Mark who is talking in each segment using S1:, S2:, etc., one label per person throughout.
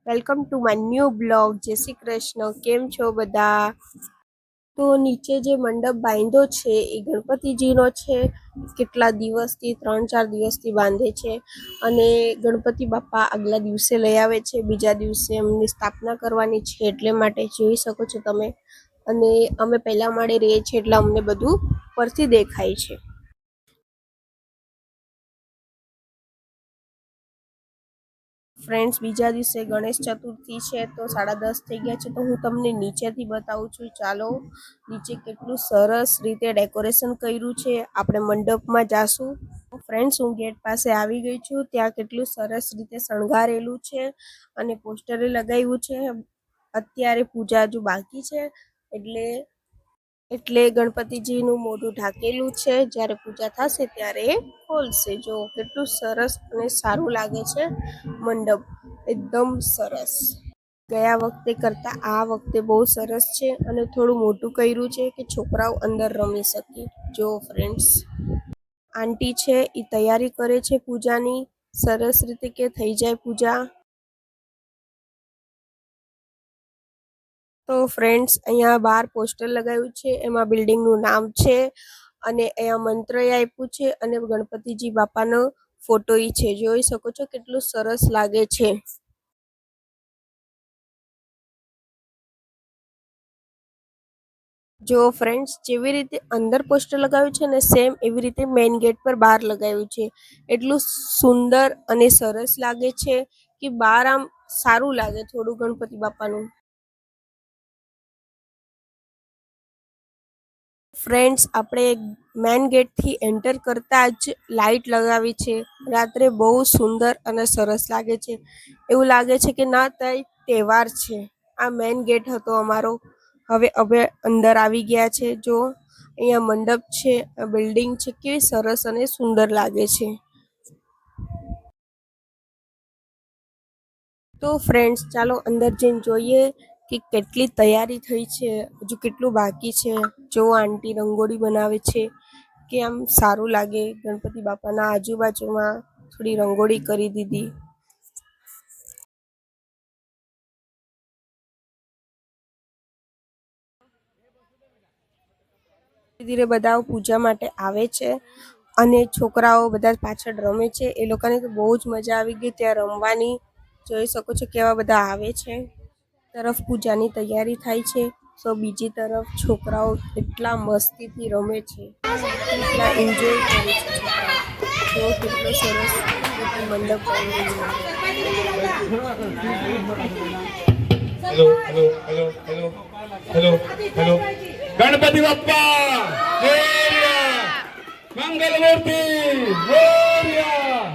S1: Welcome to my new blog. જય શ્રી કૃષ્ણ. કેમ છો બધા? તો નીચે જે મંડપ બાંધ્યો છે એ ગણપતિજીનો છે. કેટલા દિવસથી 3-4 દિવસથી બાંધે છે અને ગણપતિ બાપા આગલા દિવસે લઈ આવે છે. બીજા દિવસે એમની સ્થાપના કરવાની છે, એટલે માટે જોઈ શકો છો તમે. અને અમે પહેલા માળે રહીએ છીએ એટલે અમને બધું પરથી દેખાય છે. ફ્રેન્ડ્સ, બીજા દિવસે ગણેશ ચતુર્થી છે તો 10:30 થઈ ગયા છે. તો હું તમને નીચેથી બતાવું છું. ચાલો, નીચે કેટલું સરસ રીતે ડેકોરેશન કર્યું છે. આપણે મંડપમાં જાશું. ફ્રેન્ડ્સ, હું ગેટ પાસે આવી ગઈ છું. ત્યાં કેટલું સરસ રીતે શણગારેલું છે અને પોસ્ટરે લગાવ્યું છે. અત્યારે પૂજા હજુ બાકી છે, એટલે ગણપતિજીનું મોઢું ઢાંકેલું છે. જ્યારે પૂજા થશે ત્યારે ખોલશે. જો કેટલું સરસ અને સારું લાગે છે મંડપ, એકદમ સરસ. ગયા વખતે કરતાં આ વખતે બહુ સરસ છે અને થોડું મોટું કર્યું છે કે છોકરાઓ અંદર રમી શકે. જો ફ્રેન્ડ્સ, આંટી છે એ તૈયારી કરે છે પૂજાની, સરસ રીતે કે થઈ જાય પૂજા. તો ફ્રેન્ડ્સ, અહીંયા બહાર પોસ્ટર લગાવ્યું છે, એમાં બિલ્ડિંગનું નામ છે અને અહીંયા મંત્ર આપ્યું છે અને ગણપતિજી બાપાનો ફોટો છે. જોઈ શકો છો કેટલું સરસ લાગે છે. જો ફ્રેન્ડ્સ, જેવી રીતે અંદર પોસ્ટર લગાવ્યું છે ને સેમ એવી રીતે મેઇન ગેટ પર બહાર લગાવ્યું છે. એટલું સુંદર અને સરસ લાગે છે કે બહાર આમ સારું લાગે થોડું ગણપતિ બાપાનું. ફ્રેન્ડ્સ, આપણે મેઇન ગેટથી એન્ટર કરતાં જ લાઇટ લગાવી છે. રાત્રે બહુ સુંદર અને સરસ લાગે છે. એવું લાગે છે કે ના તહેવાર છે. આ મેઇન ગેટ હતો અમારો. હવે અમે અંદર આવી ગયા છે. જો અહીંયા મંડપ છે, બિલ્ડિંગ છે, કેવી સરસ અને સુંદર લાગે છે. તો ફ્રેન્ડ્સ, ચાલો અંદર જઈને જોઈએ કે કેટલી તૈયારી થઈ છે, હજુ કેટલું બાકી છે. જો આંટી રંગોળી બનાવે છે કે આમ સારું લાગે. ગણપતિ બાપાના આજુબાજુમાં થોડી રંગોળી કરી દીધી. ધીરે ધીરે બધા પૂજા માટે આવે છે અને છોકરાઓ બધા પાછળ રમે છે. એ લોકોને તો બહુ જ મજા આવી ગઈ ત્યાં રમવાની. જોઈ શકો છો કેવા બધા આવે છે. તરફ પૂજાની તૈયારી થાય છે તો બીજી તરફ છોકરાઓ એટલા મસ્તીથી રમે છે, એટલા એન્જોય કરે છે છોકરાઓ. જો કેટલો સરસ મંડપ બની
S2: hello hello hello hello hello hello Ganpati Bappa Morya, Mangal Murti Morya.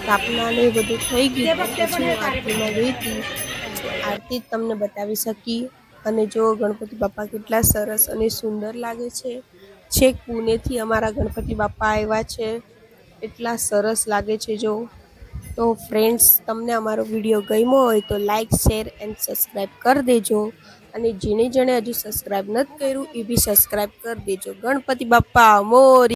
S1: સ્થાપના ને બધું થઈ ગયું પછી આરતીમાં ગઈ હતી. આરતી તમને બતાવી શકી. અને જો ગણપતિ બાપા કેટલા સરસ અને સુંદર લાગે છે. છેક પુણેથી અમારા ગણપતિ બાપા આવ્યા છે, એટલા સરસ લાગે છે. જો તો ફ્રેન્ડ્સ, તમને અમારો વિડીયો ગમ્યો હોય તો લાઈક, શેર એન્ડ સબસ્ક્રાઈબ કરી દેજો. અને જેણે હજુ સબસ્ક્રાઈબ નથી કર્યું એ બી સબસ્ક્રાઈબ કરી દેજો. ગણપતિ બાપ્પા મોરયા.